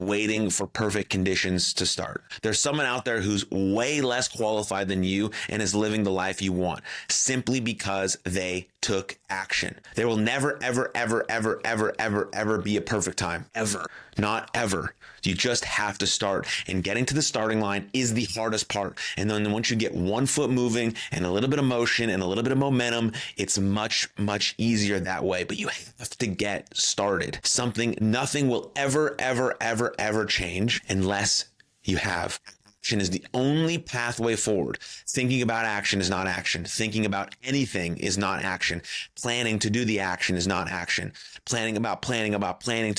waiting for perfect conditions to start. There's someone out there who's way less qualified than you and is living the life you want simply because they took action. There will never, ever, ever, ever, ever, ever, ever be a perfect time. Ever. Not ever. You just have to start. And getting to the starting line is the hardest part. And then once you get one foot moving and a little bit of motion and a little bit of momentum, it's much, much easier that way. But you have to get started. Nothing will ever, ever, ever, ever change unless you have action. Is the only pathway forward. Thinking about action is not action. Thinking about anything is not action. Planning to do the action is not action. Planning to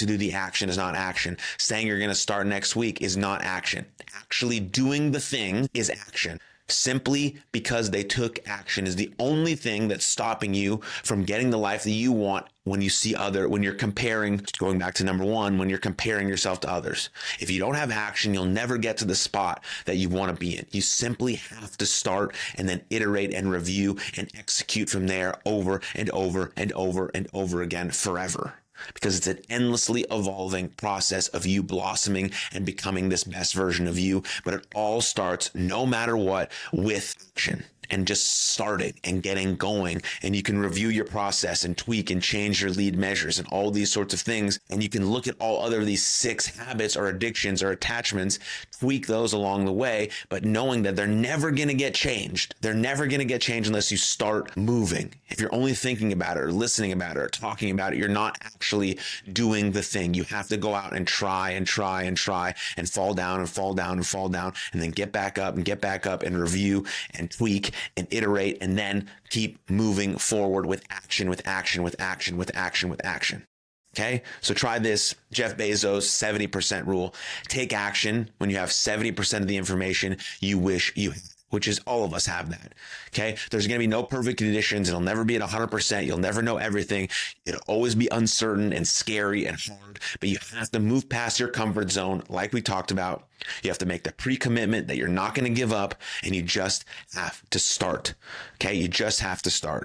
do the action is not action. Saying you're going to start next week is not action. Actually doing the thing is action. Simply because they took action is the only thing that's stopping you from getting the life that you want when you're comparing, going back to number one, when you're comparing yourself to others. If you don't have action, you'll never get to the spot that you want to be in. You simply have to start and then iterate and review and execute from there over and over and over and over again forever. Because it's an endlessly evolving process of you blossoming and becoming this best version of you. But it all starts, no matter what, with action. And just starting and getting going. And you can review your process and tweak and change your lead measures and all these sorts of things. And you can look at all other these 6 habits or addictions or attachments, tweak those along the way, but knowing that they're never going to get changed. They're never going to get changed unless you start moving. If you're only thinking about it or listening about it or talking about it, you're not actually doing the thing. You have to go out and try and try and try and fall down and fall down and fall down and then get back up and review and tweak and iterate, and then keep moving forward with action. Okay, so try this Jeff Bezos 70% rule. Take action when you have 70% of the information you wish you had, which is all of us have that. Okay, there's going to be no perfect conditions. It'll never be at 100%. You'll never know everything. It'll always be uncertain and scary and hard, but you have to move past your comfort zone like we talked about. You have to make the pre-commitment that you're not going to give up, and you just have to start. Okay, you just have to start.